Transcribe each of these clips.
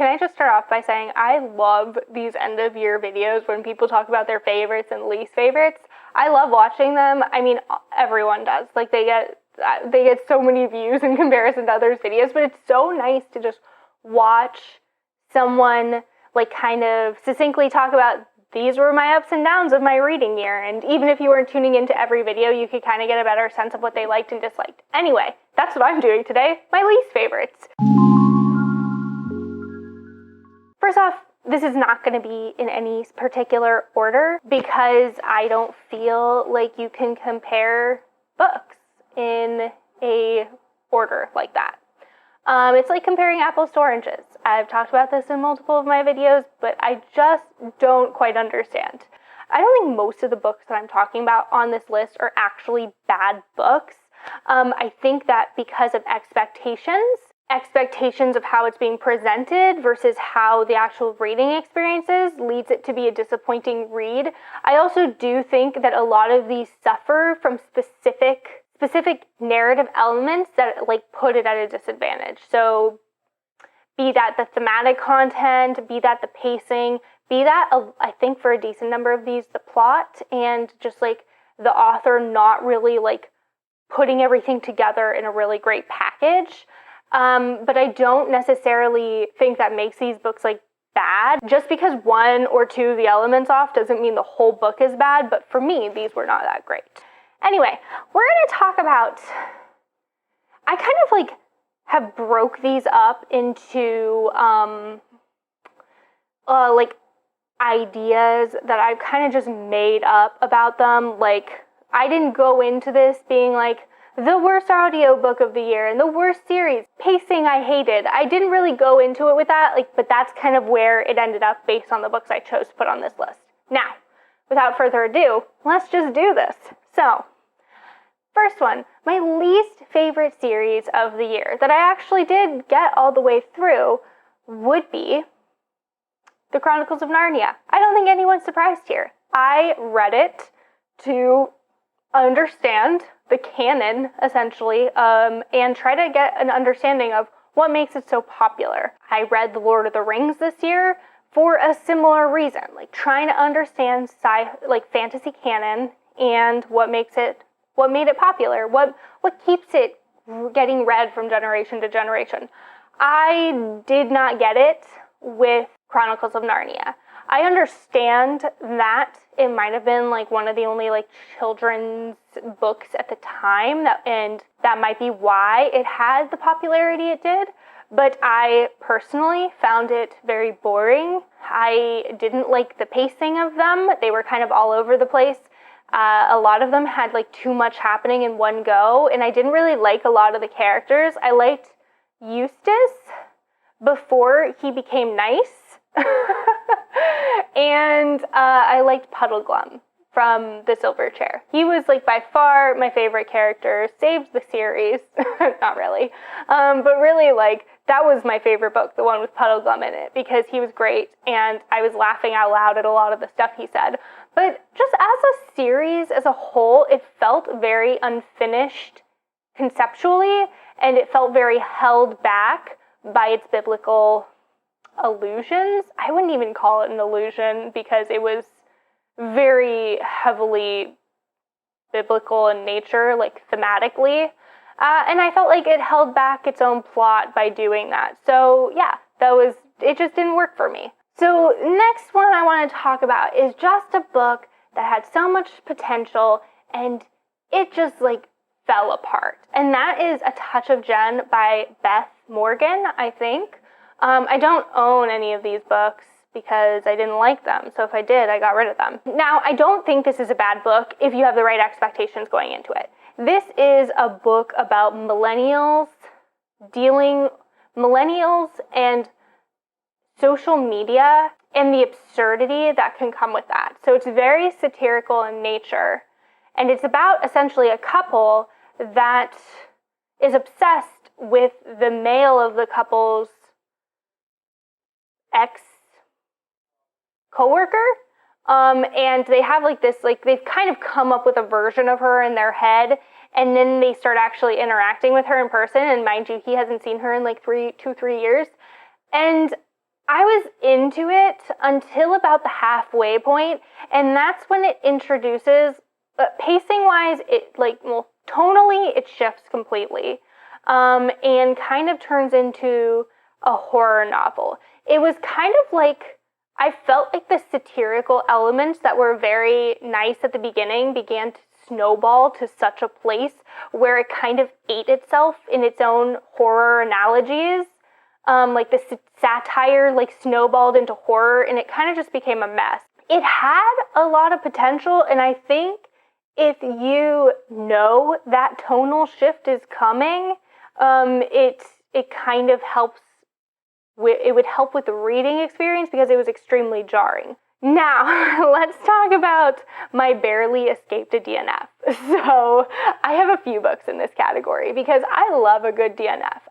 Can I just start off by saying I love these end of year videos when people talk about their favorites and least favorites. I love watching them. I mean, everyone does. Like, they get so many views in comparison to others' videos, but it's so nice to just watch someone like kind of succinctly talk about, these were my ups and downs of my reading year. And even if you weren't tuning into every video, you could kind of get a better sense of what they liked and disliked. Anyway, that's what I'm doing today, my least favorites. First off, this is not going to be in any particular order because I don't feel like you can compare books in a order like that. It's like comparing apples to oranges. I've talked about this in multiple of my videos, but I just don't quite understand. I don't think most of the books that I'm talking about on this list are actually bad books. I think that because of expectations of how it's being presented versus how the actual reading experience is leads it to be a disappointing read. I also do think that a lot of these suffer from specific narrative elements that like put it at a disadvantage. So be that the thematic content, be that the pacing, be that, I think for a decent number of these, the plot, and just like the author not really like putting everything together in a really great package. But I don't necessarily think that makes these books like bad. Just because one or two of the elements off doesn't mean the whole book is bad, but for me, these were not that great. Anyway, we're going to talk about, I kind of like have broke these up into like ideas that I've kind of just made up about them. Like, I didn't go into this being like the worst audiobook of the year and the worst series, pacing I hated. I didn't really go into it with that, like, but that's kind of where it ended up based on the books I chose to put on this list. Now, without further ado, let's just do this. So, first one, my least favorite series of the year that I actually did get all the way through would be The Chronicles of Narnia. I don't think anyone's surprised here. I read it to understand the canon, essentially, and try to get an understanding of what makes it so popular. I read The Lord of the Rings this year for a similar reason, like trying to understand fantasy canon and what made it popular, what keeps it getting read from generation to generation. I did not get it with Chronicles of Narnia. I understand that it might have been like one of the only like children's books at the time, and that might be why it had the popularity it did, but I personally found it very boring. I didn't like the pacing of them. They were kind of all over the place. A lot of them had like too much happening in one go, and I didn't really like a lot of the characters. I liked Eustace before he became nice. And I liked Puddleglum from The Silver Chair. He was like by far my favorite character, saved the series, not really, but really like that was my favorite book, the one with Puddleglum in it, because he was great and I was laughing out loud at a lot of the stuff he said. But just as a series as a whole, it felt very unfinished conceptually, and it felt very held back by its biblical allusions. I wouldn't even call it an allusion because it was very heavily biblical in nature, like thematically. And I felt like it held back its own plot by doing that. So yeah, it just didn't work for me. So next one I want to talk about is just a book that had so much potential and it just like fell apart. And that is A Touch of Jen by Beth Morgan, I think. I don't own any of these books because I didn't like them. So if I did, I got rid of them. Now, I don't think this is a bad book if you have the right expectations going into it. This is a book about millennials and social media and the absurdity that can come with that. So it's very satirical in nature. And it's about essentially a couple that is obsessed with the male of the couple's ex-coworker. And they have like this, like they've kind of come up with a version of her in their head, and then they start actually interacting with her in person. And mind you, he hasn't seen her in like 3 years. And I was into it until about the halfway point, and that's when it introduces, pacing-wise, tonally, it shifts completely, and kind of turns into a horror novel. It was kind of like, I felt like the satirical elements that were very nice at the beginning began to snowball to such a place where it kind of ate itself in its own horror analogies. Like the satire snowballed into horror, and it kind of just became a mess. It had a lot of potential, and I think if you know that tonal shift is coming, it kind of helps. It would help with the reading experience because it was extremely jarring. Now, let's talk about my barely escaped a DNF. So, I have a few books in this category because I love a good DNF.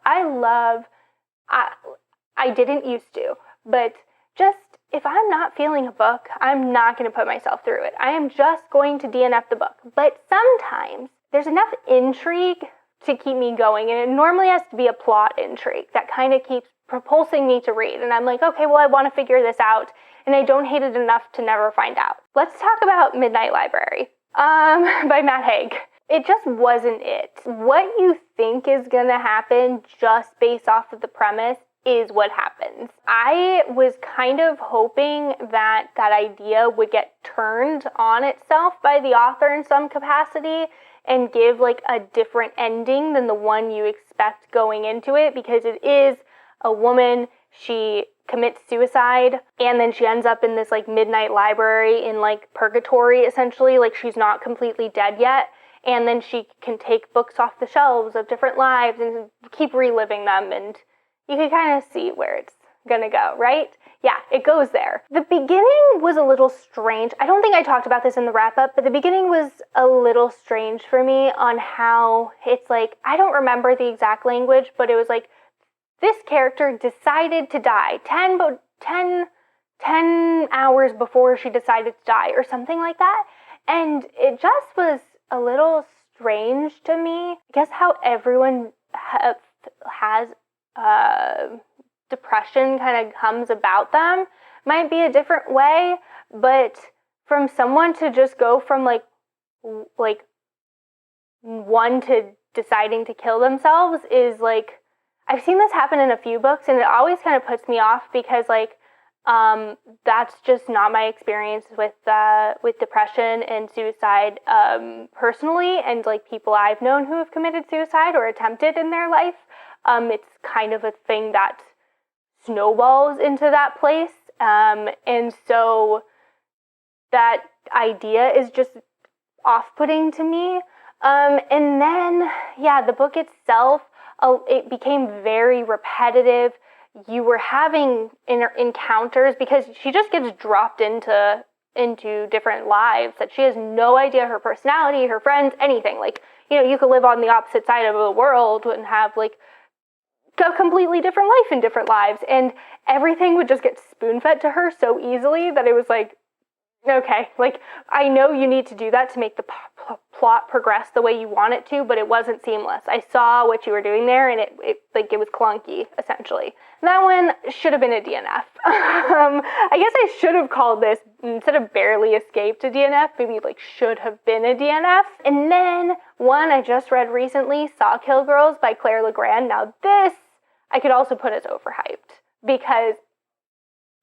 I didn't used to, but just if I'm not feeling a book, I'm not going to put myself through it. I am just going to DNF the book. But sometimes there's enough intrigue to keep me going, and it normally has to be a plot intrigue that kind of keeps propulsing me to read. And I'm like, okay, well, I want to figure this out, and I don't hate it enough to never find out. Let's talk about Midnight Library by Matt Haig. It just wasn't it. What you think is going to happen just based off of the premise is what happens. I was kind of hoping that that idea would get turned on itself by the author in some capacity and give a different ending than the one you expect going into it, because it is a woman, she commits suicide, and then she ends up in this midnight library in purgatory, essentially. She's not completely dead yet, and then she can take books off the shelves of different lives and keep reliving them, and you can kind of see where it's gonna go, right? Yeah, it goes there. The beginning was a little strange. I don't think I talked about this in the wrap-up, but the beginning was a little strange for me on how it's I don't remember the exact language, but it was this character decided to die 10 hours before she decided to die, or something like that. And it just was a little strange to me. I guess how everyone has depression kind of comes about them might be a different way, but from someone to just go from one to deciding to kill themselves is I've seen this happen in a few books, and it always kind of puts me off because that's just not my experience with depression and suicide personally, and people I've known who have committed suicide or attempted in their life. It's kind of a thing that snowballs into that place, and so that idea is just off-putting to me. And then, yeah, the book itself, it became very repetitive. You were having encounters because she just gets dropped into different lives that she has no idea her personality, her friends, anything. You could live on the opposite side of the world and have a completely different life in different lives, and everything would just get spoon-fed to her so easily that it was okay, I know you need to do that to make the plot progress the way you want it to, but it wasn't seamless. I saw what you were doing there, and it was clunky, essentially. That one should have been a DNF. I guess I should have called this, instead of barely escaped a DNF, maybe should have been a DNF. And then one I just read recently, Sawkill Girls by Claire Legrand. Now this I could also put as overhyped because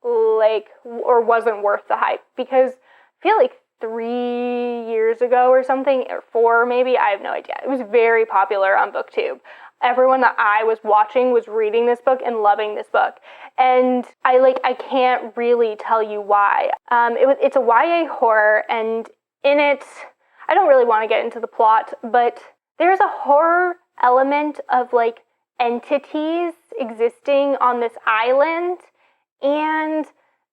or wasn't worth the hype, because I feel 3 years ago or something, or 4 maybe, I have no idea. It was very popular on BookTube. Everyone that I was watching was reading this book and loving this book. And I can't really tell you why. It's a YA horror, and in it, I don't really want to get into the plot, but there's a horror element of entities existing on this island, and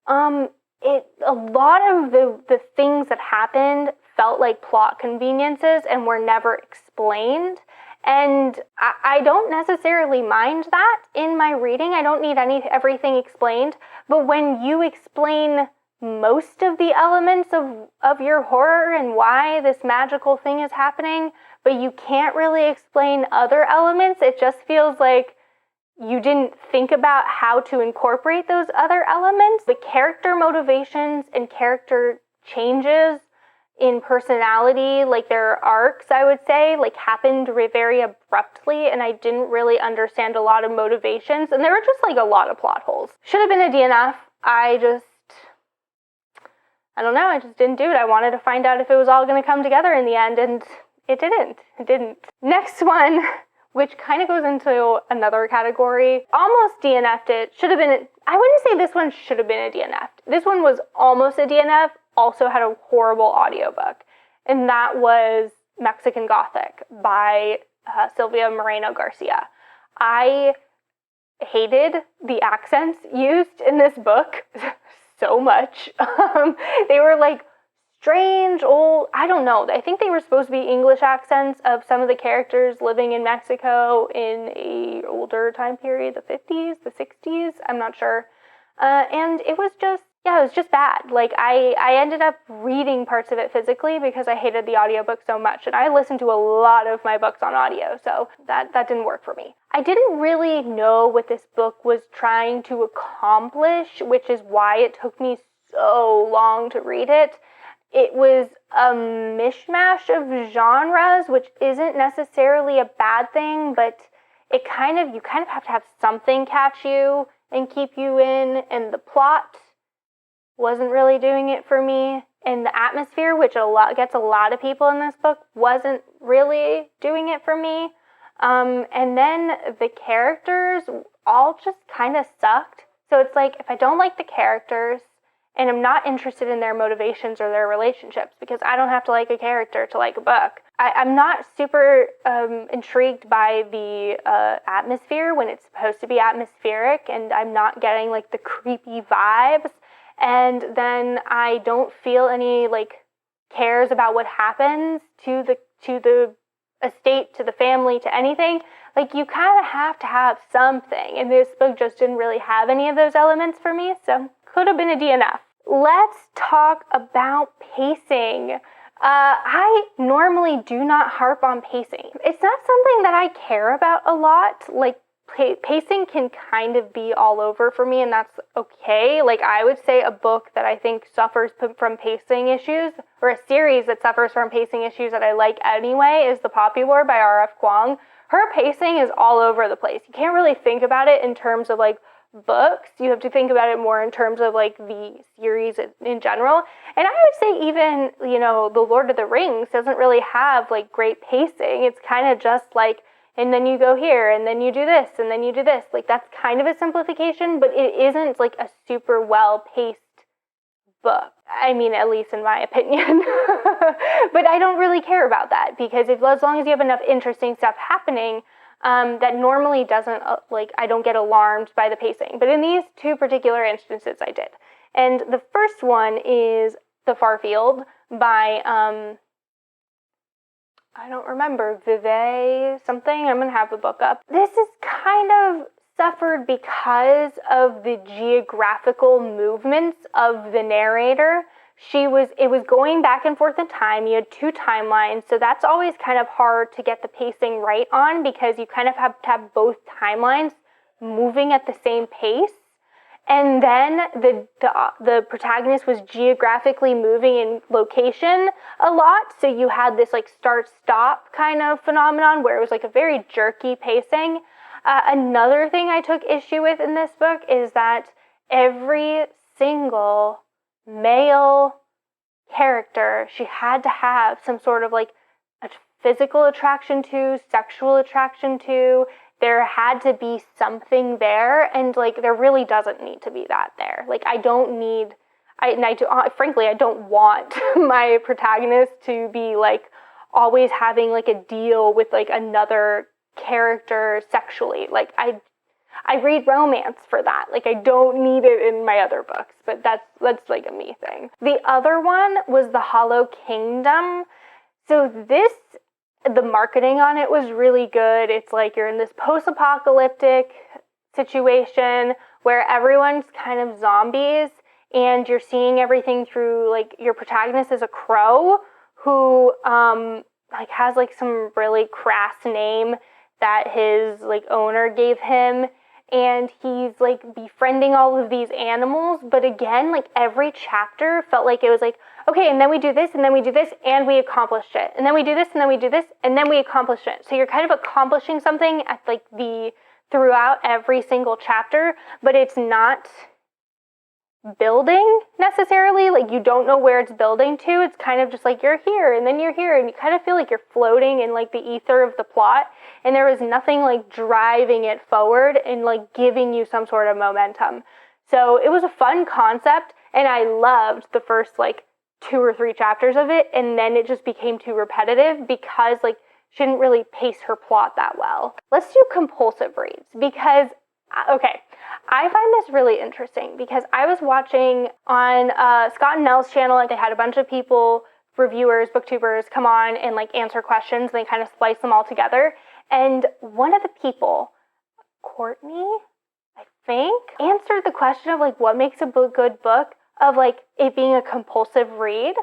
a lot of the things that happened felt like plot conveniences and were never explained. And I don't necessarily mind that in my reading. I don't need everything explained. But when you explain most of the elements of your horror and why this magical thing is happening, but you can't really explain other elements, it just feels like you didn't think about how to incorporate those other elements. The character motivations and character changes in personality, like their arcs, I would say, like happened very abruptly, and I didn't really understand a lot of motivations, and there were just like a lot of plot holes. Should have been a DNF. I don't know, I just didn't do it. I wanted to find out if it was all going to come together in the end, and it didn't. It didn't. Next one, which kind of goes into another category. Almost DNF'd it. Should have been, I wouldn't say this one should have been a DNF. This one was almost a DNF, also had a horrible audiobook. And that was Mexican Gothic by Sylvia Moreno Garcia. I hated the accents used in this book so much. They were like strange, old, I don't know. I think they were supposed to be English accents of some of the characters living in Mexico in a older time period, the 50s, the 60s, I'm not sure. And it was just bad. Like, I ended up reading parts of it physically because I hated the audiobook so much. And I listened to a lot of my books on audio, so that didn't work for me. I didn't really know what this book was trying to accomplish, which is why it took me so long to read it. It was a mishmash of genres, which isn't necessarily a bad thing, but you kind of have to have something catch you and keep you in, and the plot wasn't really doing it for me, and the atmosphere, which gets a lot of people in this book, wasn't really doing it for me. And then the characters all just kind of sucked. So it's like, if I don't like the characters, and I'm not interested in their motivations or their relationships, because I don't have to like a character to like a book. I'm not super intrigued by the atmosphere when it's supposed to be atmospheric, and I'm not getting like the creepy vibes. And then I don't feel any like cares about what happens to the estate, to the family, to anything. Like, you kind of have to have something, and this book just didn't really have any of those elements for me, so could have been a DNF. Let's talk about pacing. I normally do not harp on pacing. It's not something that I care about a lot. Like, pacing can kind of be all over for me, and that's okay. Like, I would say a book that I think suffers from pacing issues, or a series that suffers from pacing issues that I like anyway, is The Poppy War by R.F. Kuang. Her pacing is all over the place. You can't really think about it in terms of like books. You have to think about it more in terms of like the series in general. And I would say even, The Lord of the Rings doesn't really have like great pacing. It's kind of just like, and then you go here, and then you do this, and then you do this. Like, that's kind of a simplification, but it isn't like a super well-paced book. I mean, at least in my opinion. But I don't really care about that, because as long as you have enough interesting stuff happening, that normally doesn't, I don't get alarmed by the pacing. But in these two particular instances, I did. And the first one is The Far Field by, I don't remember, Vijay something. I'm going to have the book up. This is kind of suffered because of the geographical movements of the narrator. It was going back and forth in time. You had two timelines, so that's always kind of hard to get the pacing right on, because you kind of have to have both timelines moving at the same pace. And then the protagonist was geographically moving in location a lot, so you had this like start-stop kind of phenomenon where it was like a very jerky pacing. Another thing I took issue with in this book is that every single male character she had to have some sort of like a physical attraction to, sexual attraction to. There had to be something there, and like there really doesn't need to be that there. Like, frankly, I don't want my protagonist to be like always having like a deal with like another character sexually. Like, I read romance for that. Like, I don't need it in my other books, but that's like a me thing. The other one was The Hollow Kingdom. So the marketing on it was really good. It's like you're in this post-apocalyptic situation where everyone's kind of zombies, and you're seeing everything through, like, your protagonist is a crow who has like some really crass name that his like owner gave him, and he's like befriending all of these animals. But again, like every chapter felt like it was like, okay, and then we do this, and then we do this, and we accomplished it. And then we do this, and then we do this, and then we accomplished it. So you're kind of accomplishing something at like throughout every single chapter, but it's not building necessarily. Like you don't know where it's building to. It's kind of just like you're here, and then you're here, and you kind of feel like you're floating in like the ether of the plot, and there was nothing like driving it forward and like giving you some sort of momentum. So it was a fun concept, and I loved the first like 2 or 3 chapters of it, and then it just became too repetitive because like she didn't really pace her plot that well. Let's do compulsive reads because, okay, I find this really interesting because I was watching on Scott and Nell's channel, like they had a bunch of people, reviewers, booktubers, come on and like answer questions, and they kind of splice them all together. And one of the people, Courtney, I think, answered the question of like what makes a good book of like it being a compulsive read.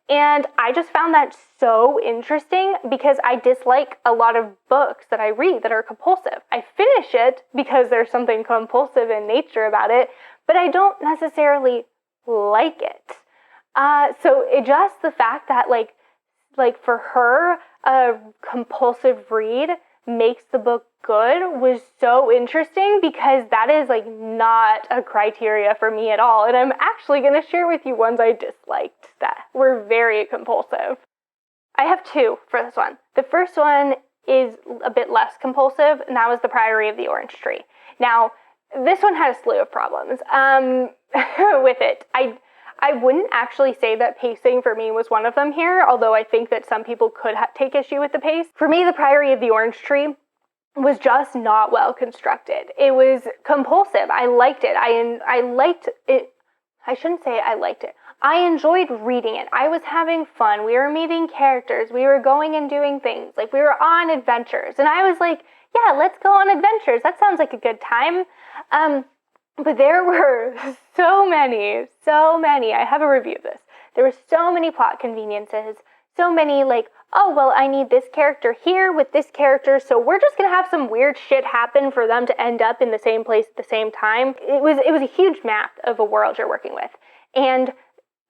And I just found that so interesting because I dislike a lot of books that I read that are compulsive. I finish it because there's something compulsive in nature about it, but I don't necessarily like it. So it just the fact that like for her, a compulsive read makes the book good was so interesting because that is like not a criteria for me at all. And I'm actually going to share with you ones I disliked that were very compulsive. I have 2 for this one. The first one is a bit less compulsive, and that was The Priory of the Orange Tree. Now, this one had a slew of problems with it. I wouldn't actually say that pacing for me was one of them here, although I think that some people could take issue with the pace. For me, The Priory of the Orange Tree was just not well constructed. It was compulsive. I liked it. I liked it. I shouldn't say I liked it. I enjoyed reading it. I was having fun. We were meeting characters. We were going and doing things. Like we were on adventures. And I was like, yeah, let's go on adventures. That sounds like a good time. But there were so many, I have a review of this. There were so many plot conveniences, so many like, oh, well, I need this character here with this character, so we're just going to have some weird shit happen for them to end up in the same place at the same time. It was a huge map of a world you're working with. And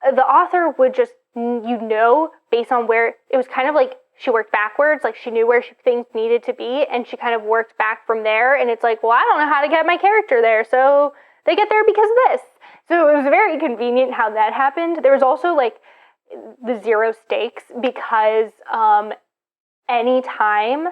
the author would just, based on where, it was kind of like she worked backwards, like she knew where things needed to be, and she kind of worked back from there, and it's like, well, I don't know how to get my character there, so they get there because of this. So it was very convenient how that happened. There was also like the 0 stakes because anytime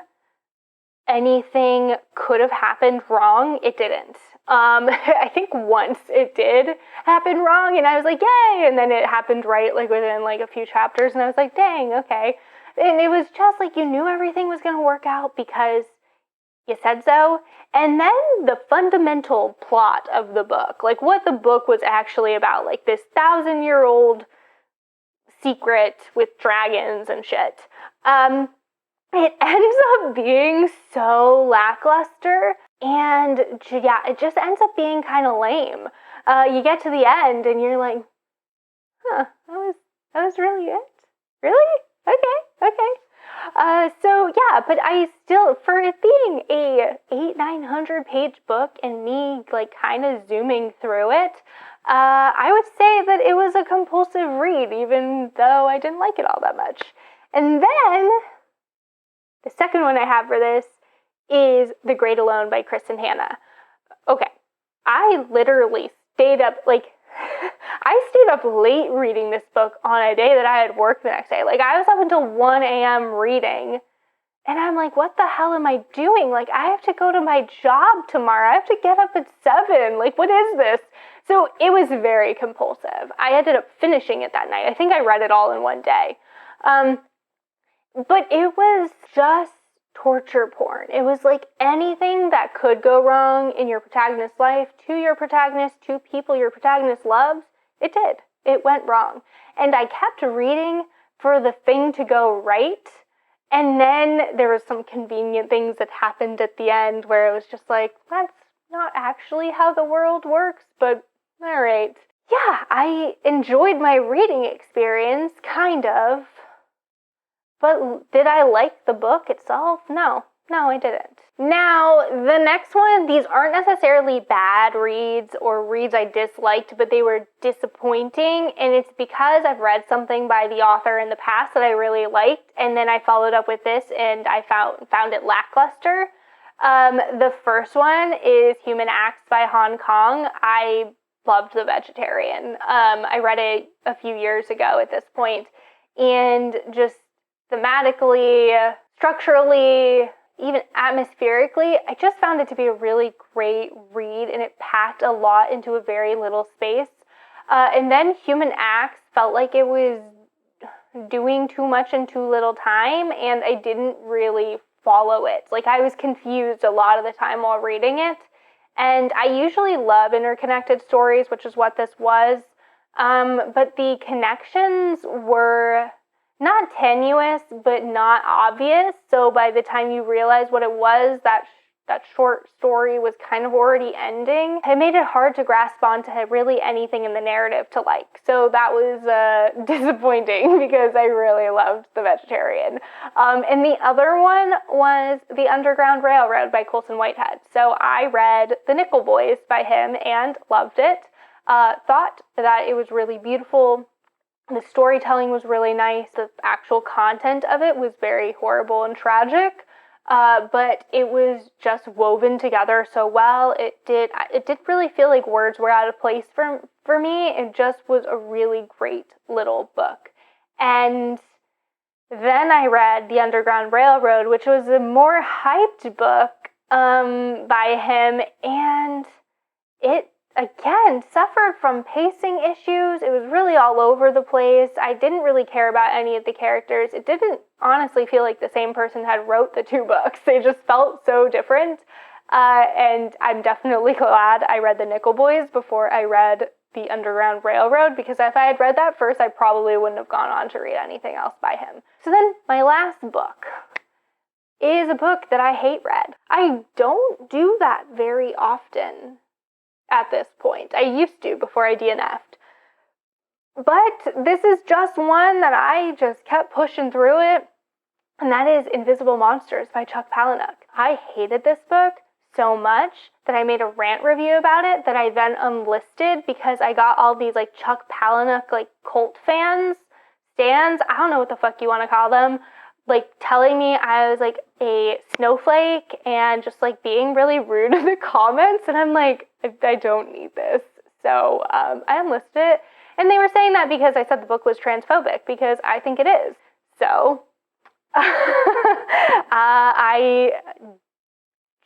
anything could have happened wrong, it didn't. I think once it did happen wrong, and I was like, yay, and then it happened right like within like a few chapters, and I was like, dang, okay. And it was just like you knew everything was going to work out because you said so. And then the fundamental plot of the book, like what the book was actually about, like this 1,000-year-old secret with dragons and shit. It ends up being so lackluster, and yeah, it just ends up being kind of lame. You get to the end, and you're like, huh, that was really it? Really? Okay. So yeah, but I still, for it being a 800-900 page book and me like kind of zooming through it, I would say that it was a compulsive read, even though I didn't like it all that much. And then the second one I have for this is The Great Alone by Kristin Hannah. Okay, I literally stayed up, I stayed up late reading this book on a day that I had work the next day. Like, I was up until 1 a.m. reading, and I'm like, what the hell am I doing? Like, I have to go to my job tomorrow. I have to get up at 7. Like, what is this? So it was very compulsive. I ended up finishing it that night. I think I read it all in one day. But it was just torture porn. It was like anything that could go wrong in your protagonist's life, to your protagonist, to people your protagonist loves, it did. It went wrong. And I kept reading for the thing to go right. And then there was some convenient things that happened at the end where it was just like, that's not actually how the world works, but all right. Yeah, I enjoyed my reading experience, kind of. But did I like the book itself? No. No, I didn't. Now, the next one, these aren't necessarily bad reads or reads I disliked, but they were disappointing, and it's because I've read something by the author in the past that I really liked, and then I followed up with this, and I found it lackluster. The first one is Human Acts by Hong Kong. I loved The Vegetarian. I read it a few years ago at this point, and just thematically, structurally, even atmospherically, I just found it to be a really great read, and it packed a lot into a very little space. And then Human Acts felt like it was doing too much in too little time, and I didn't really follow it. Like, I was confused a lot of the time while reading it, and I usually love interconnected stories, which is what this was, but the connections were not tenuous, but not obvious. So by the time you realize what it was, that short story was kind of already ending. It made it hard to grasp onto really anything in the narrative to like. So that was disappointing because I really loved The Vegetarian. And the other one was The Underground Railroad by Colson Whitehead. So I read The Nickel Boys by him and loved it. Thought that it was really beautiful. The storytelling was really nice. The actual content of it was very horrible and tragic, but it was just woven together so well. It did really feel like words were out of place for me. It just was a really great little book. And then I read The Underground Railroad, which was a more hyped book by him, and it again suffered from pacing issues. It was really all over the place. I didn't really care about any of the characters. It didn't honestly feel like the same person had wrote the two books. They just felt so different. And I'm definitely glad I read The Nickel Boys before I read The Underground Railroad, because if I had read that first, I probably wouldn't have gone on to read anything else by him. So then my last book is a book that I hate read. I don't do that very often at this point. I used to before I DNF'd. But this is just one that I just kept pushing through it, and that is Invisible Monsters by Chuck Palahniuk. I hated this book so much that I made a rant review about it that I then unlisted because I got all these like Chuck Palahniuk like cult stands, I don't know what the fuck you want to call them, like telling me I was like a snowflake and just like being really rude in the comments, and I'm like, I don't need this. So I unlisted it, and they were saying that because I said the book was transphobic, because I think it is. So I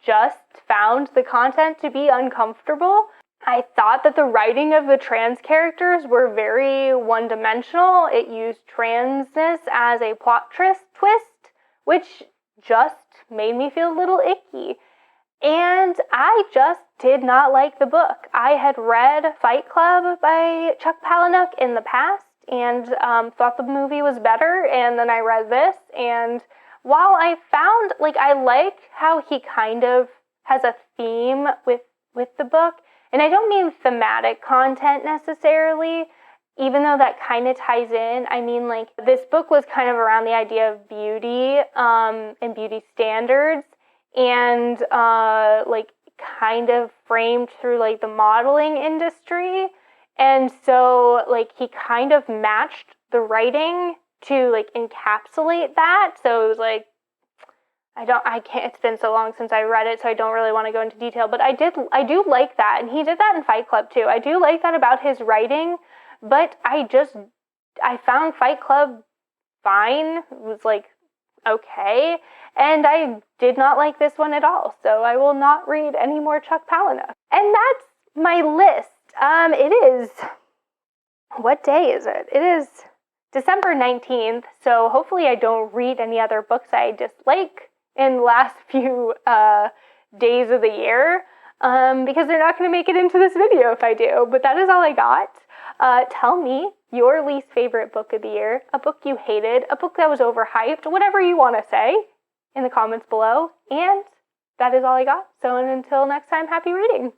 just found the content to be uncomfortable. I thought that the writing of the trans characters were very one-dimensional. It used transness as a plot twist, which just made me feel a little icky. And I just did not like the book. I had read Fight Club by Chuck Palahniuk in the past and thought the movie was better, and then I read this, and while I found, like, I like how he kind of has a theme with the book, and I don't mean thematic content necessarily, even though that kind of ties in. I mean, like, this book was kind of around the idea of beauty and beauty standards, and like kind of framed through like the modeling industry. And so like he kind of matched the writing to like encapsulate that. So it was like, I can't, it's been so long since I read it, so I don't really want to go into detail, but I do like that. And he did that in Fight Club too. I do like that about his writing, but I found Fight Club fine. It was like, okay. And I did not like this one at all. So I will not read any more Chuck Palahniuk. And that's my list. It is, what day is it? It is December 19th. So hopefully I don't read any other books I dislike in the last few days of the year, because they're not going to make it into this video if I do. But that is all I got. Tell me your least favorite book of the year, a book you hated, a book that was overhyped, whatever you want to say in the comments below. And that is all I got. So until next time, happy reading.